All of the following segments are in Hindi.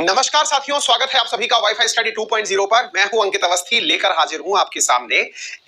नमस्कार साथियों, स्वागत है आप सभी का वाईफाई स्टडी 2.0 पर। मैं हूं अंकित अवस्थी, लेकर हाजिर हूं आपके सामने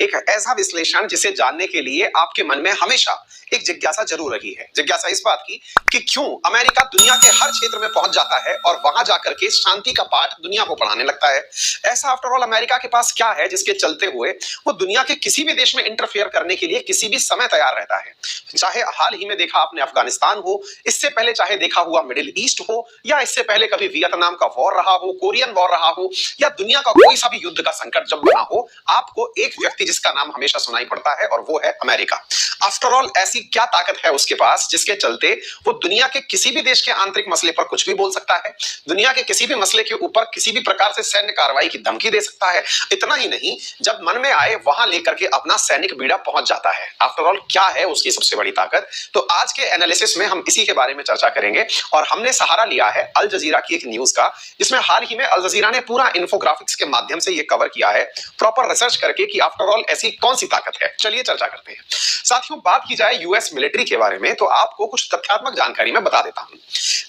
एक ऐसा विश्लेषण जिसे जानने के लिए आपके मन में हमेशा एक जिज्ञासा जरूर रही है। जिज्ञासा इस बात की कि क्यों अमेरिका दुनिया के हर क्षेत्र में पहुंच जाता है और वहां जाकर के शांति का पाठ दुनिया को पढ़ाने लगता है। ऐसा आफ्टर ऑल अमेरिका के पास क्या है जिसके चलते हुए वो दुनिया के किसी भी देश में इंटरफेयर करने के लिए किसी भी समय तैयार रहता है। चाहे हाल ही में देखा आपने अफगानिस्तान हो, इससे पहले चाहे देखा हुआ मिडिल ईस्ट हो, या इससे पहले कभी वियतनाम का वॉर रहा हो, कोरियन वॉर रहा हो, या दुनिया का कोई सा भी युद्ध का संकट जब बना हो, आपको एक व्यक्ति जिसका नाम हमेशा सुनाई पड़ता है और वो है अमेरिका। आफ्टर ऑल ऐसी क्या ताकत है उसके पास जिसके चलते वो दुनिया के किसी भी देश के आंतरिक मसले पर कुछ भी बोल सकता है, दुनिया के किसी भी मसले के ऊपर किसी भी प्रकार से सैन्य कार्रवाई की धमकी दे सकता है। इतना ही नहीं, जब मन में आए वहां लेकर के अपना सैनिक बीड़ा पहुंच जाता है। आफ्टर ऑल क्या है उसकी सबसे बड़ी ताकत, तो आज के एनालिसिस में हम इसी के बारे में चर्चा करेंगे। और हमने सहारा लिया है अल जजीरा की एक न्यूज का, जिसमें हाल ही में अल जजीरा ने पूरा इन्फोग्राफिक्स के माध्यम से यह कवर किया है, प्रॉपर रिसर्च करके कि आफ्टर ऑल ऐसी कौन सी ताकत है। चलिए चर्चा करते हैं। साथियों, बात की जाए यूएस मिलिट्री के बारे में तो आपको कुछ तथ्यात्मक जानकारी मैं बता देता हूं।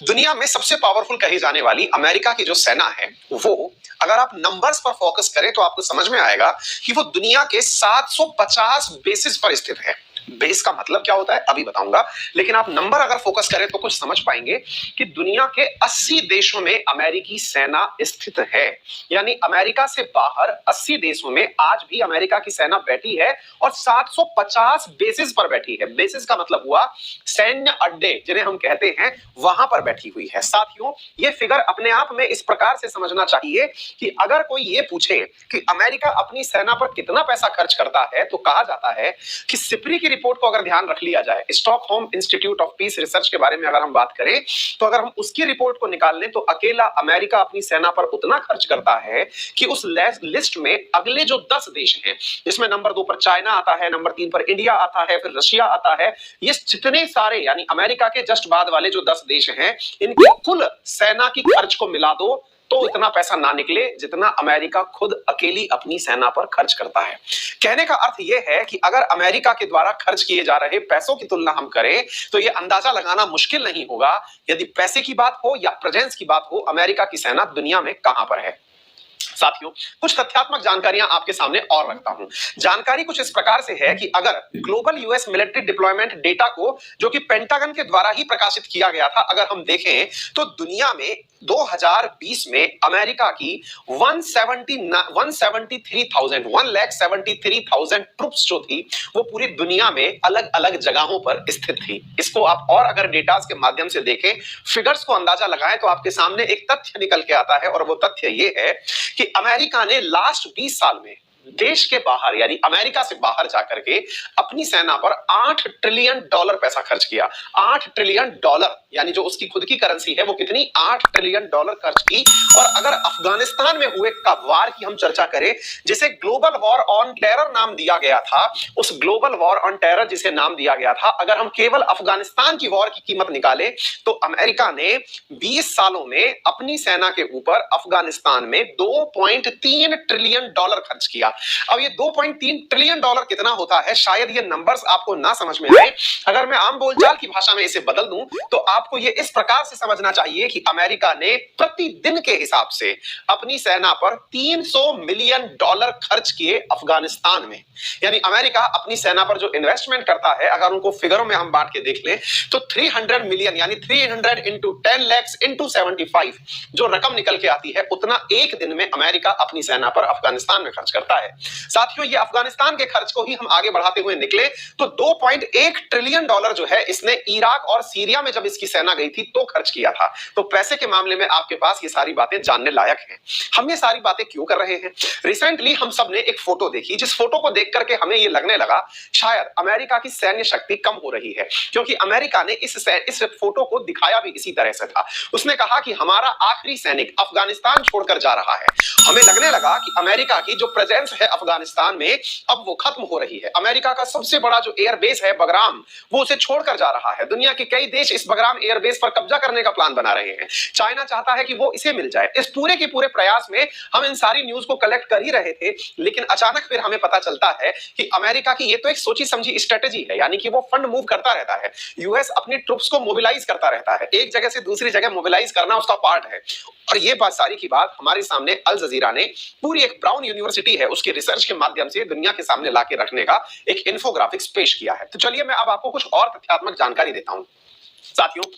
दुनिया में सबसे पावरफुल कही जाने वाली अमेरिका की जो सेना है, वो अगर आप नंबर्स पर फोकस करें तो आपको समझ में आएगा कि वो दुनिया के 750 बेसिस पर स्थित है। बेस का मतलब क्या होता है अभी बताऊंगा, लेकिन आप नंबर अगर फोकस करें तो कुछ समझ पाएंगे कि दुनिया के 80 देशों में अमेरिकी सेना स्थित है। यानी अमेरिका से बाहर 80 देशों में आज भी अमेरिका की सेना बैठी है और 750 बेसिस पर बैठी है। बेसिस का मतलब हुआ सैन्य अड्डे जिन्हें हम कहते हैं, वहां पर बैठी हुई है। साथियों, ये फिगर अपने आप में इस प्रकार से समझना चाहिए कि अगर कोई ये पूछे कि अमेरिका अपनी सेना पर कितना पैसा खर्च करता है, तो कहा जाता है कि सिप्री की रिपोर्ट को अगर ध्यान रख लिया जाए, Stockholm institute of Peace Research के बारे में अगर हम बात करें, तो अगर हम उसकी रिपोर्ट को निकाल लें तो अकेला अमेरिका अपनी सेना पर उतना खर्च करता है कि उस लिस्ट में अगले जो 10 देश हैं, जिसमें नंबर 2 पर चाइना आता है, नंबर 3 पर इंडिया आता है, फिर रशिया आता है, ये जितने सारे यानी अमेरिका के जस्ट बाद वाले जो 10 देश हैं, इनकी कुल सेना की खर्च को मिला दो तो इतना पैसा ना निकले जितना अमेरिका खुद अकेली अपनी सेना पर खर्च करता है। कहने का अर्थ यह है कि अगर अमेरिका के द्वारा खर्च किए जा रहे पैसों की तुलना हम करें तो यह अंदाजा लगाना मुश्किल नहीं होगा, यदि पैसे की बात हो या प्रेजेंस की बात हो, अमेरिका की सेना दुनिया में कहां पर है। साथियों, कुछ तथ्यात्मक जानकारियां आपके सामने और रखता हूं। जानकारी कुछ इस प्रकार से है कि अगर global US military deployment data को, जो कि पेंटागन के द्वारा ही प्रकाशित किया गया था, अगर हम देखें तो दुनिया में 2020 में अमेरिका की 173,000 ट्रुप्स जो थी वो पूरी दुनिया में अलग अलग जगहों पर स्थित थी। इसको आप और अगर डेटास के माध्यम से देखें, फिगर्स को अंदाजा लगाएं, तो आपके सामने एक तथ्य निकल के आता है और वो तथ्य ये है कि अमेरिका ने लास्ट 20 साल में देश के बाहर यानी अमेरिका से बाहर जाकर के अपनी सेना पर $8 ट्रिलियन पैसा खर्च किया। $8 ट्रिलियन यानी जो उसकी खुद की करेंसी है वो कितनी, $8 ट्रिलियन खर्च की। और अगर अफगानिस्तान में हुए वार की हम चर्चा करें, जिसे ग्लोबल वॉर ऑन टेरर नाम दिया गया था, उस ग्लोबल वॉर ऑन टेरर जिसे नाम दिया गया था, अगर हम केवल अफगानिस्तान की वॉर की कीमत निकाले तो अमेरिका ने 20 सालों में अपनी सेना के ऊपर अफगानिस्तान में $2.3 ट्रिलियन खर्च किया। अब ये $2.3 ट्रिलियन कितना होता है, शायद ये नंबर्स आपको ना समझ में आए। अगर मैं आम बोलचाल की भाषा में इसे बदल दूं तो आपको ये इस प्रकार से समझना चाहिए कि अमेरिका ने प्रतिदिन के हिसाब से अपनी सेना पर $300 मिलियन खर्च किए अफगानिस्तान में। यानी अमेरिका अपनी सेना पर जो इन्वेस्टमेंट करता है, अगर उनको फिगरों में हम बांट के देख लें तो 300 मिलियन यानी 300 इंटू 10 lakhs इंटू 75 जो रकम निकल के आती है, उतना एक दिन में अमेरिका अपनी सेना पर अफगानिस्तान में खर्च करता है। साथियों, ये अफगानिस्तान के खर्च को ही हम आगे बढ़ाते हुए निकले तो $2.1 ट्रिलियन जो है इसने इराक और सीरिया में जब इसकी सेना गई थी तो खर्च किया था। तो पैसे के मामले में आपके पास ये सारी बातें जानने लायक हैं। हम ये सारी बातें क्यों कर रहे हैं? रिसेंटली हम सब ने एक फोटो देखी, जिस फोटो को देख करके हमें ये लगने लगा शायद अमेरिका की सैन्य शक्ति कम हो रही है, क्योंकि अमेरिका ने इस फोटो को दिखाया भी इसी तरह से था। उसने कहा कि हमारा आखिरी सैनिक अफगानिस्तान छोड़कर जा रहा है। हमें लगने लगा कि अमेरिका की जो प्रेजेंस प्रेजेंस है अफगानिस्तान में अब वो खत्म हो रही है। अमेरिका का सबसे बड़ा जो एयरबेस है बगराम, वो उसे छोड़कर जा रहा है। दुनिया के कई देश इस बगराम एयरबेस पर कब्जा करने का प्लान बना रहे हैं। चाइना चाहता है कि वो इसे मिल जाए। इस पूरे के पूरे प्रयास में हम इन सारी न्यूज को कलेक्ट कर ही रहे थे, लेकिन अचानक फिर हमें पता चलता है कि अमेरिका की ये तो एक सोची समझी स्ट्रेटेजी है, यानी कि वो फंड मूव करता रहता है। यूएस अपनी ट्रुप्स को मोबिलाइज करता रहता है, एक जगह से दूसरी जगह मोबिलाइज करना उसका पार्ट है। और ये बात सारी की बात हमारे सामने अल जजीरा ने पूरी एक ब्राउन यूनिवर्सिटी है उसके रिसर्च के माध्यम से दुनिया के सामने लाके रखने का एक इन्फोग्राफिक्स पेश किया है। तो चलिए मैं अब आपको कुछ और तथ्यात्मक जानकारी देता हूं। साथियों,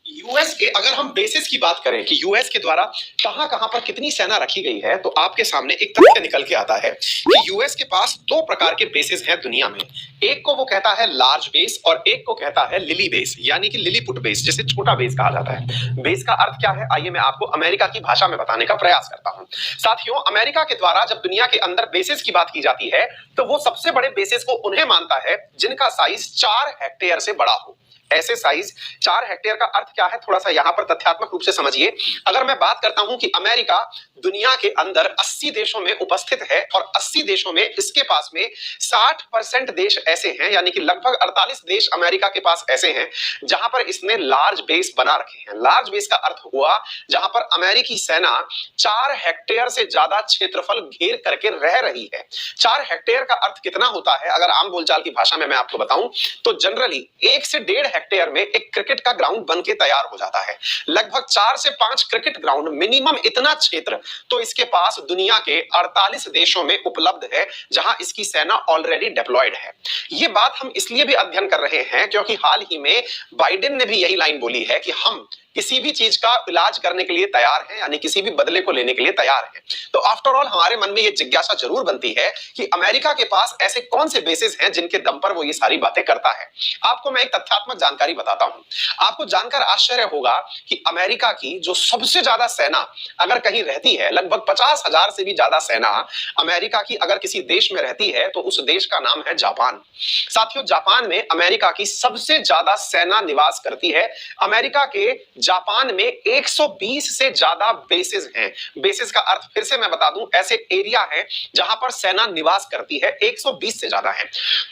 यूएस के अगर हम बेसिस की बात करें कि यूएस के द्वारा कहां कहां पर कितनी सेना रखी गई है, तो आपके सामने एक तथ्य निकल के आता है कि यूएस के पास दो प्रकार के बेसिस हैं दुनिया में। एक को वो कहता है लार्ज बेस और एक को कहता है लिली बेस, यानी कि लिलीपुट बेस, जिसे छोटा बेस कहा जाता है। बेस का अर्थ क्या है, आइए मैं आपको अमेरिका की भाषा में बताने का प्रयास करता हूं। साथियों, अमेरिका के द्वारा जब दुनिया के अंदर बेसिस की बात की जाती है, तो वो सबसे बड़े बेसिस को उन्हें मानता है जिनका साइज 4 हेक्टेयर से बड़ा हो। ऐसे साइज 4 हेक्टेयर का अर्थ क्या है, थोड़ा सा यहां पर तथ्यात्मक रूप से समझिए। अगर मैं बात करता हूं कि अमेरिका दुनिया के अंदर 80 देशों में उपस्थित है और 80 देशों में इसके पास में 60% देश ऐसे हैं, यानी कि लगभग 48 देश अमेरिका के पास ऐसे हैं जहां पर इसने लार्ज बेस बना रखे हैं। लार्ज बेस का अर्थ हुआ जहां पर अमेरिकी सेना 4 हेक्टेयर से ज्यादा क्षेत्रफल घेर करके रह रही है। 4 हेक्टेयर का अर्थ कितना होता है, अगर आम बोलचाल की भाषा में मैं आपको बताऊं तो जनरली 1 से 1.5 हेक्टेयर में एक क्रिकेट का ग्राउंड बन के तैयार हो जाता है। लगभग 4 से 5 क्रिकेट ग्राउंड मिनिमम इतना क्षेत्र तो इसके पास दुनिया के 48 देशों में उपलब्ध है जहां इसकी सेना ऑलरेडी डिप्लॉयड है। ये बात हम इसलिए भी अध्ययन कर रहे हैं क्योंकि हाल ही में बाइडेन ने भी यही लाइन बोली है कि हम किसी भी चीज का इलाज करने के लिए तैयार हैं, यानी किसी भी बदले को लेने के लिए तैयार हैं। तो आफ्टर ऑल हमारे मन में ये जिज्ञासा जरूर बनती है कि अमेरिका के पास ऐसे कौन से बेसिस हैं जिनके दम पर वो ये सारी बातें करता है। आपको मैं एक तथ्यात्मक जानकारी बताता हूं। आपको जानकर आश्चर्य होगा कि अमेरिका की जो सबसे ज्यादा सेना अगर कहीं रहती है, लगभग 50,000 से भी ज्यादा सेना अमेरिका की अगर किसी देश में रहती है तो उस देश का नाम है जापान। साथियों, जापान में अमेरिका की सबसे ज्यादा सेना निवास करती है। अमेरिका के जापान में 120 से ज्यादा बेसिस हैं। बेसिस का अर्थ फिर से मैं बता दूं, ऐसे एरिया हैं जहां पर सेना निवास करती है, 120 से ज्यादा है।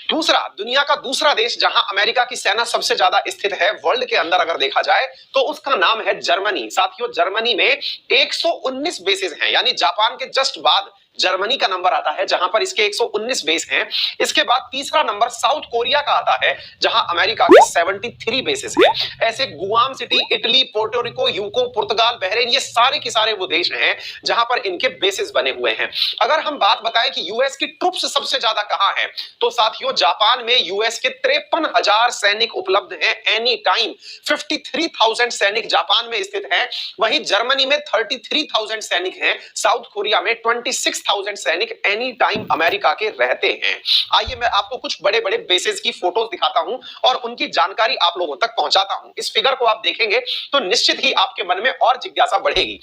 दूसरा, दुनिया का दूसरा देश जहां अमेरिका की सेना सबसे ज्यादा स्थित है वर्ल्ड के अंदर अगर देखा जाए तो उसका नाम है जर्मनी। साथियों, जर्मनी में 119 बेसिस हैं, यानी जापान के जस्ट बाद जर्मनी का नंबर आता है जहां पर इसके 119 बेस हैं। इसके बाद तीसरा नंबर साउथ कोरिया का आता है जहां अमेरिका के 73 बेसेस हैं। ऐसे Guam city, Italy, Puerto Rico, UK, पुर्तगाल, बहरीन, ये सारे के सारे वो देश हैं जहां पर इनके बेसेस बने हुए हैं। अगर हम बात बताएं कि यूएस की ट्रुप्स सबसे ज्यादा कहां है, तो साथियों जापान में यूएस के 53,000 सैनिक उपलब्ध हैं एनी टाइम। 53,000 सैनिक जापान में स्थित हैं। वहीं जर्मनी में 33,000 सैनिक हैं। साउथ कोरिया में 26,000 सैनिक एनी टाइम अमेरिका के रहते हैं। आइए मैं आपको कुछ बड़े बड़े बेसेस की फोटोज दिखाता हूं और उनकी जानकारी आप लोगों तक पहुंचाता हूं। इस फिगर को आप देखेंगे तो निश्चित ही आपके मन में और जिज्ञासा बढ़ेगी।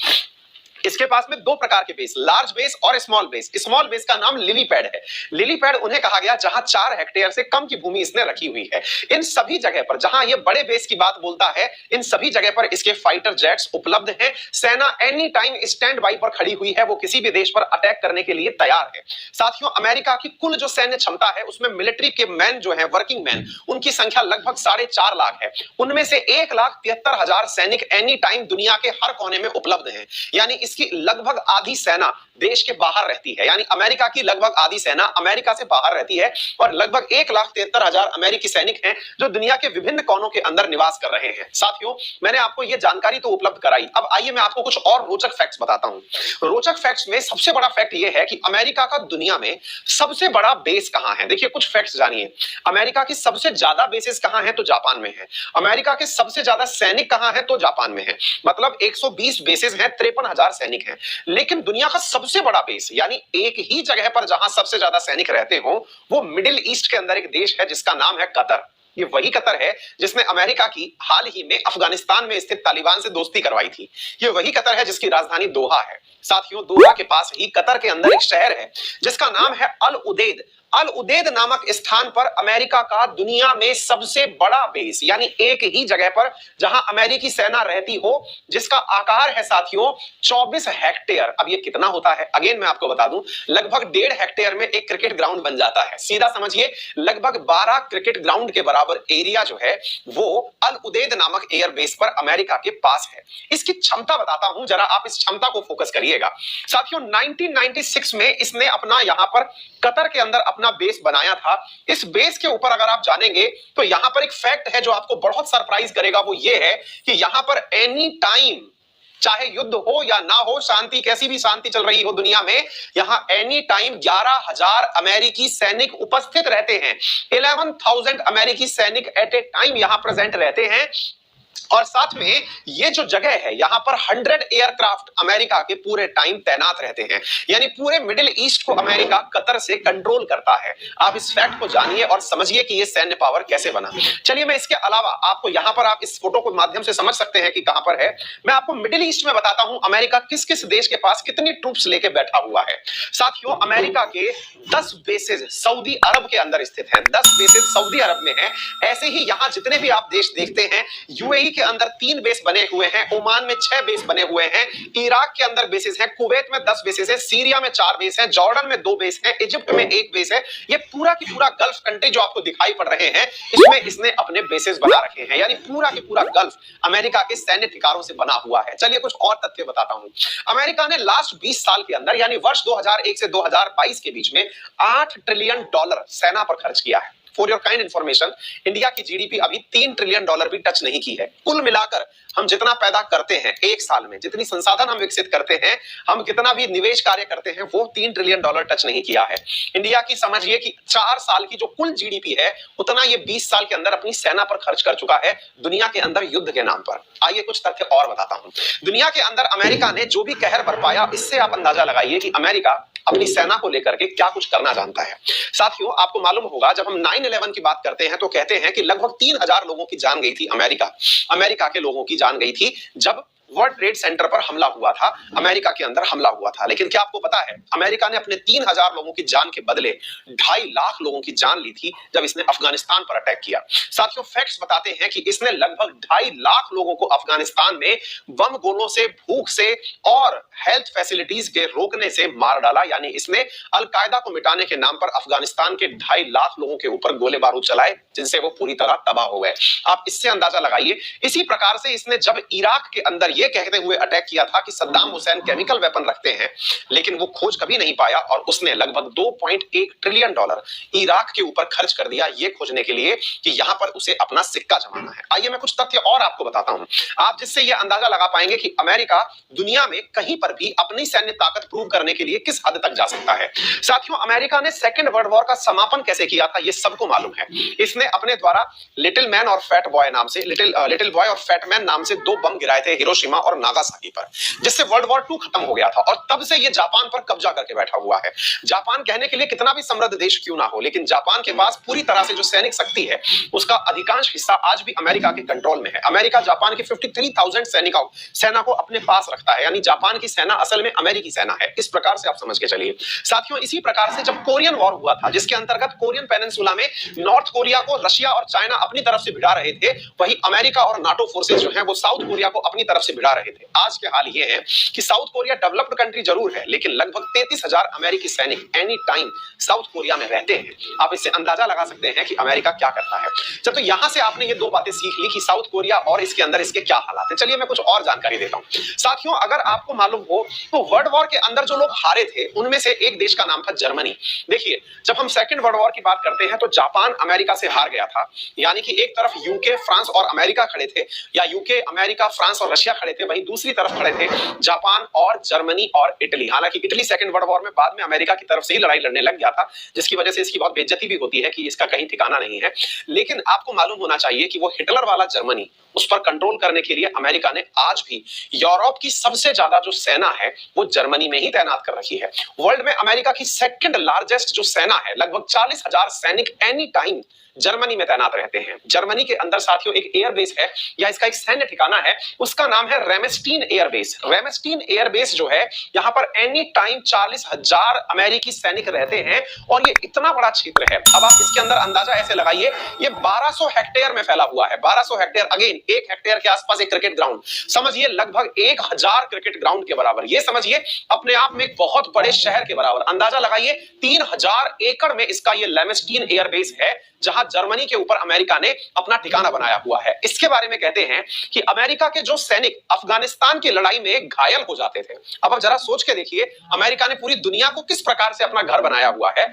इसके पास में दो प्रकार के बेस, लार्ज बेस और स्मॉल बेस। स्मॉल बेस का नाम लिली पैड है। लिली पैड उन्हें कहा गया जहां 4 हेक्टेयर से कम की भूमि इसने रखी हुई है। इन सभी जगह पर जहां ये बड़े बेस की बात बोलता है, इन सभी जगह पर इसके फाइटर जेट्स उपलब्ध हैं। सेना एनी टाइम स्टैंड बाई पर खड़ी हुई है, वो किसी भी देश पर अटैक करने के लिए तैयार है। साथियों, अमेरिका की कुल जो सैन्य क्षमता है उसमें मिलिट्री के मैन जो है, वर्किंग मैन, उनकी संख्या लगभग 4.5 लाख है। उनमें से 1,73,000 सैनिक एनी टाइम दुनिया के हर कोने में उपलब्ध हैं। यानी इसकी लगभग आधी सेना देश के बाहर रहती है, यानी अमेरिका की लगभग आधी सेना अमेरिका से बाहर रहती है और लगभग 1,73,000 अमेरिकी सैनिक हैं जो दुनिया के विभिन्न कोनों के अंदर निवास कर रहे हैं। साथियों, मैंने आपको यह जानकारी तो उपलब्ध कराई, अब आइए मैं आपको कुछ और रोचक फैक्ट्स बताता हूं। रोचक फैक्ट्स में सबसे बड़ा फैक्ट यह है कि अमेरिका का दुनिया में सबसे बड़ा बेस कहां है। देखिए कुछ फैक्ट्स जानिए। अमेरिका की सबसे ज्यादा बेसेस कहां है, तो जापान में है। अमेरिका के सबसे ज्यादा सैनिक कहां है, तो जापान में है। मतलब 120 बेसेस हैं, 53,000 सैनिक हैं। लेकिन दुनिया का सबसे बड़ा बेस, यानी एक ही जगह पर जहां सबसे ज्यादा सैनिक रहते हो, वो मिडिल ईस्ट के अंदर एक देश है जिसका नाम है कतर। ये वही कतर है जिसने अमेरिका की हाल ही में अफगानिस्तान में स्थित तालिबान से दोस्ती करवाई थी। ये वही कतर है जिसकी राजधानी दोहा है। साथियों, दोहा के पास ही कतर के अंदर एक शहर है जिसका नाम है अल उदेद। अल उदेद नामक स्थान पर अमेरिका का दुनिया में सबसे बड़ा बेस, यानी एक ही जगह पर जहां अमेरिकी सेना रहती हो, जिसका आकार है साथियों 24 हेक्टेयर। अब ये कितना होता है, अगेन मैं आपको बता दूं, लगभग 1.5 हेक्टेयर में एक क्रिकेट ग्राउंड बन जाता है। सीधा समझिए, लगभग 12 क्रिकेट ग्राउंड के बराबर एरिया जो है वो अल उदेद नामक एयर बेस पर अमेरिका के पास है। इसकी क्षमता बताता हूं, जरा आप इस क्षमता को फोकस करिएगा साथियों। 1996 में इसने अपना यहां पर कतर के अंदर अपना बेस बनाया था। इस बेस के ऊपर अगर आप जानेंगे तो यहां पर एक फैक्ट है जो आपको बहुत सरप्राइज करेगा, वो ये है कि यहां पर एनी टाइम, चाहे युद्ध हो या ना हो, शांति कैसी भी शांति चल रही हो दुनिया में, यहां एनी टाइम 11,000 अमेरिकी सैनिक उपस्थित रहते हैं। 11,000 अमेरिकी सैनिक एट ए टाइम यहां प्रेजेंट रहते हैं। और साथ में ये जो जगह है, यहां पर 100 एयरक्राफ्ट अमेरिका के पूरे टाइम तैनात रहते हैं, यानी पूरे मिडिल ईस्ट को अमेरिका कतर से कंट्रोल करता है। आप इस फैक्ट को जानिए और समझिए कि ये सैन्य पावर कैसे बना। चलिए मैं इसके अलावा आपको यहां पर, आप इस फोटो के माध्यम से समझ सकते हैं कि कहां पर है। मैं आपको मिडिल ईस्ट में बताता हूं अमेरिका किस किस देश के पास कितनी ट्रूप्स लेके बैठा हुआ है। साथियों, अमेरिका के 10 बेसेस सऊदी अरब के अंदर स्थित हैं। 10 बेसेस सऊदी अरब में हैं। ऐसे ही यहां जितने भी आप देश देखते हैं, यूएई के अंदर 3 बेस बने हुए हैं, ओमान में 6 बेस बने हुए हैं, इराक के अंदर बेसेस हैं, कुवैत में 10 बेसेस है, सीरिया में 4 बेस है, जॉर्डन में 2 बेस है, इजिप्ट में 1 बेस है। ये पूरा की पूरा गल्फ कंट्री जो आपको दिखाई पड़ रहे हैं, इसमें इसने अपने बेसेस बना रखे हैं, यानी पूरा के पूरा गल्फ अमेरिका के सैन्य ठिकानों से बना हुआ है। चलिए कुछ और तथ्य बताता हूं। अमेरिका ने लास्ट 20 साल के अंदर, यानी वर्ष 2001 से 2022 के बीच में $8 ट्रिलियन सेना पर खर्च किया है। For your kind information, India की जीडीपी अभी $3 ट्रिलियन भी टच नहीं की है। कुल मिलाकर हम जितना पैदा करते हैं एक साल में, जितनी संसाधन हम विकसित करते हैं, हम कितना भी निवेश कार्य करते हैं, वो $3 ट्रिलियन टच नहीं किया है। इंडिया की समझिए कि 4 साल की जो कुल जीडीपी है, उतना ये 20 साल के अंदर अपनी सेना पर खर्च कर चुका है, दुनिया के अंदर युद्ध के नाम पर। आइए कुछ तथ्य और बताता हूं। दुनिया के अंदर अमेरिका ने जो भी कहर बरपाया, इससे आप अंदाजा लगाइए कि अमेरिका अपनी सेना को लेकर के क्या कुछ करना जानता है। साथियों, आपको मालूम होगा, जब हम 9/11 की बात करते हैं तो कहते हैं कि लगभग 3,000 लोगों की जान गई थी, अमेरिका के लोगों की जान गई थी, जब वर्ल्ड ट्रेड सेंटर पर हमला हुआ था, अमेरिका के अंदर हमला हुआ था। लेकिन क्या आपको पता है, अमेरिका ने अपने 3,000 लोगों की जान के बदले 2.5 लाख लोगों की जान ली थी जब इसने अफगानिस्तान पर अटैक किया। साथियों, फैक्ट्स बताते हैं कि इसने लगभग 2.5 लाख लोगों को अफगानिस्तान में बम गोलों से, भूख से और हेल्थ फैसिलिटीज के रोकने से मार डाला। यानी इसने अलकायदा को मिटाने के नाम पर अफगानिस्तान के 2.5 लाख लोगों के ऊपर गोले बारूद चलाए, जिनसे वो पूरी तरह तबाह हो गए। आप इससे अंदाजा लगाइए। इसी प्रकार से इसने जब इराक के अंदर ये कहते हुए अटैक किया था कि सद्दाम हुसैन केमिकल वेपन रखते हैं, लेकिन वो खोज कभी नहीं पाया, और उसने लगभग $2.1 ट्रिलियन इराक के ऊपर खर्च कर दिया ये खोजने के लिए कि यहां पर उसे अपना सिक्का जमाना है। आइए मैं कुछ तथ्य और आपको बताता हूं, आप जिससे ये अंदाजा लगा पाएंगे कि अमेरिका दुनिया में कहीं पर भी अपनी सैन्य ताकत प्रूव करने के लिए किस हद तक जा सकता है। साथियों, अमेरिका ने सेकेंड वर्ल्ड वॉर का समापन कैसे किया था, ये सबको मालूम है। इसने अपने द्वारा लिटिल मैन और फैट बॉय नाम से, लिटिल बॉय और फैट मैन नाम से 2 बम गिराए थे हिरोशिमा और नागासाकी पर, जिससे वर्ल्ड वॉर 2 खत्म हो गया था। और तब से ये जापान पर कब्जा करके बैठा हुआ है। जापान कहने के लिए कितना भी समृद्ध देश क्यों ना हो, लेकिन जापान के पास पूरी तरह से जो सैनिक शक्ति है, उसका अधिकांश हिस्सा आज भी अमेरिका के कंट्रोल में है। अमेरिका जापान की 53,000 सेना को अपने पास रखता है, यानी जापान की सेना असल में अमेरिकी सेना है। इस प्रकार से आप समझ के चलिए। साथियों, इसी प्रकार से जब कोरियन वॉर हुआ था, जिसके अंतर्गत कोरियन पेनिनसुला में नॉर्थ कोरिया को रशिया और चाइना अपनी तरफ से भिड़ा रहे थे, वही अमेरिका और नाटो फोर्सेस जो हैं वो साउथ कोरिया को अपनी तरफ से भिड़ा रहे थे। आज के हाल ये है कि साउथ कोरिया डेवलप्ड कंट्री जरूर है, लेकिन लगभग 33,000 अमेरिकी सैनिक एनी टाइम साउथ कोरिया में रहते हैं। आप इससे अंदाजा लगा सकते हैं कि अमेरिका क्या करता है। जब तो यहां से आपने ये 2 बातें सीख ली कि साउथ कोरिया और इसके अंदर इसके क्या हालात है। चलिए मैं कुछ और जानकारी देता हूं। साथियों, अगर आपको मालूम हो तो वर्ल्ड वॉर के अंदर जो लोग हारे थे, उनमें से एक देश का नाम था जर्मनी। देखिए, जब हम सेकंड वर्ल्ड वॉर की बात करते हैं तो जापान अमेरिका से हार गया था, यानी कि एक तरफ यूके, फ्रांस और अमेरिका खड़े थे, या यूके, अमेरिका, फ्रांस और रशिया खड़े थे, वहीं दूसरी तरफ खड़े थे जापान और जर्मनी और इटली। हालांकि इटली सेकंड वर्ल्ड वॉर में बाद में अमेरिका की तरफ से ही लड़ाई लड़ने लग गया था, जिसकी वजह से इसकी बहुत बेइज्जती भी होती है कि इसका कहीं ठिकाना नहीं है। लेकिन आपको मालूम होना चाहिए कि वो हिटलर वाला जर्मनी, उस पर कंट्रोल करने के लिए अमेरिका ने आज भी यूरोप की सबसे ज्यादा जो सेना है वो जर्मनी में ही तैनात कर रखी है। वर्ल्ड में अमेरिका की सेकंड लार्जेस्ट जो सेना है, लगभग 40,000 सैनिक एनी टाइम जर्मनी में तैनात रहते हैं। जर्मनी के अंदर साथियों एक एयर बेस है, या इसका एक सैन्य ठिकाना है, उसका नाम है है रेमस्टीन एयरबेस। रेमस्टीन एयरबेस जो है, यहां पर एनी टाइम 40,000 अमेरिकी सैनिक रहते हैं और ये इतना बड़ा क्षेत्र है। अब आप इसके अंदर अंदाजा ऐसे लगाइए, ये 1200 हेक्टेयर में फैला हुआ है। 1200 हेक्टेयर, अगेन 1 हेक्टेयर के आसपास एक क्रिकेट ग्राउंड, समझिए लगभग 1000 क्रिकेट ग्राउंड के बराबर। ये समझिए अपने आप में एक बहुत बड़े शहर के बराबर। अंदाजा लगाइए 3000 एकड़ में इसका ये रेमस्टीन एयरबेस है, जहां जर्मनी के ऊपर अमेरिका ने अपना ठिकाना बनाया हुआ है। इसके बारे में कहते हैं कि अमेरिका के जो सैनिक अफगानिस्तान की लड़ाई में घायल हो जाते थे, अब आप जरा सोच के देखिए अमेरिका ने पूरी दुनिया को किस प्रकार से अपना घर बनाया हुआ है।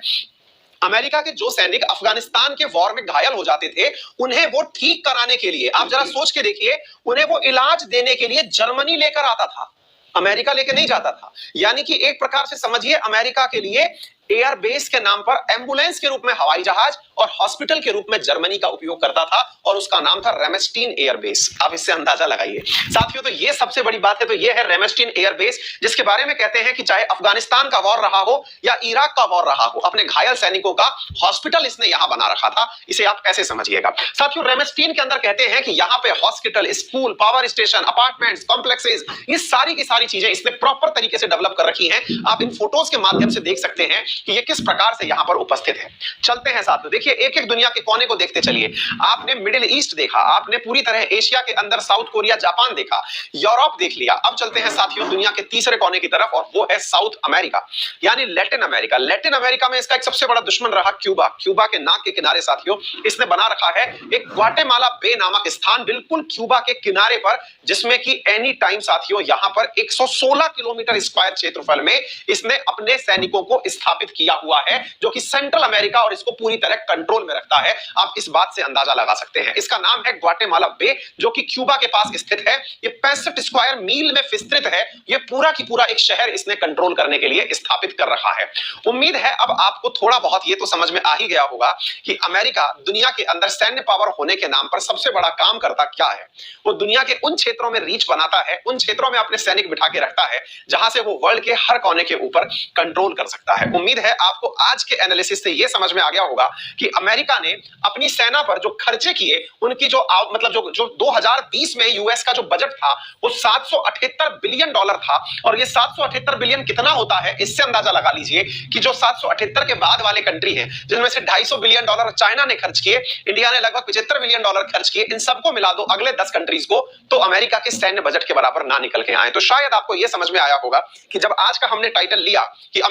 अमेरिका के जो सैनिक अफगानिस्तान के वॉर में घायल हो जाते थे, उन्हें वो ठीक कराने के लिए, आप जरा सोच के देखिए, उन्हें वो इलाज देने के लिए जर्मनी लेकर आता था, अमेरिका लेके नहीं जाता था। यानी कि एक प्रकार से समझिए अमेरिका के लिए एयरबेस के नाम पर एम्बुलेंस के रूप में हवाई जहाज और हॉस्पिटल के रूप में जर्मनी का उपयोग करता था, और उसका नाम था रेमस्टीन एयरबेस। आप इससे अंदाजा लगाइए साथियों। तो ये सबसे बड़ी बात है, तो ये है रेमस्टीन एयरबेस, जिसके बारे में कहते हैं कि चाहे अफगानिस्तान का वॉर रहा हो या इराक का वॉर रहा हो, अपने घायल सैनिकों का हॉस्पिटल इसने यहां बना रखा था। इसे आप ऐसे समझिएगा साथियों। रेमस्टीन के अंदर कहते हैं कि यहां पे hospital, school, power station, apartments, complexes, ये सारी की सारी चीजें इसने प्रॉपर तरीके से डेवलप कर रखी हैं। आप इन फोटोज के माध्यम से देख सकते हैं कि ये किस प्रकार से यहां पर उपस्थित है। चलते हैं साथियों, देखिए एक एक दुनिया के कोने को देखते चलिए। आपने मिडिल ईस्ट देखा, आपने पूरी तरह एशिया के अंदर साउथ कोरिया, जापान देखा, यूरोप देख लिया। अब चलते हैं साथियों दुनिया के तीसरे कोने की तरफ, और वो है साउथ अमेरिका, यानी लैटिन अमेरिका। लैटिन अमेरिका में इसका एक सबसे बड़ा दुश्मन रहा क्यूबा। क्यूबा के नाक के किनारे साथियों इसने बना रखा है एक ग्वाटेमाला बे नामक स्थान, बिल्कुल क्यूबा के किनारे पर, जिसमें कि एनी टाइम साथियों यहां पर 116 किलोमीटर स्क्वायर क्षेत्रफल में इसने अपने सैनिकों को स्थापित किया हुआ है, जो कि सेंट्रल अमेरिका और इसको पूरी तरह कंट्रोल में रखता है। आप इस बात से अंदाजा लगा सकते हैं। इसका नाम है ग्वाटेमाला बे, जो कि क्यूबा के पास स्थित है। ये 65 स्क्वायर मील में विस्तृत है। ये पूरा की पूरा एक शहर इसने कंट्रोल करने के लिए स्थापित कर रखा है। उम्मीद है अब आपको थोड़ा बहुत ये तो समझ में आ ही गया होगा कि अमेरिका दुनिया के अंदर सैन्य पावर होने के नाम पर सबसे बड़ा काम करता क्या है। वो दुनिया के उन क्षेत्रों में रीच बनाता है, उन क्षेत्रों में अपने सैनिक बिठा के रखता है जहां से वो वर्ल्ड के हर कोने के ऊपर कंट्रोल कर सकता है। उम्मीद है आपको आज के एनालिसिस से ये समझ में आ गया होगा कि अमेरिका ने अपनी सेना पर जो खर्चे किए, उनकी जो मतलब जो 2020 में यूएस का जो बजट था वो 778 बिलियन डॉलर था। और ये 778 बिलियन कितना होता है, इससे अंदाजा लगा लीजिए कि जो 778 के बाद वाले कंट्री हैं, जिनमें से 250 बिलियन डॉलर चाइना ने खर्च किए, इंडिया ने लगभग 75 बिलियन डॉलर खर्च किए, इन सबको मिला दो अगले 10 कंट्रीज को, तो अमेरिका के सैन्य बजट के बराबर ना निकल के आए। तो शायद आपको यह समझ में आया होगा कि जब आज का हमने टाइटल लिया कि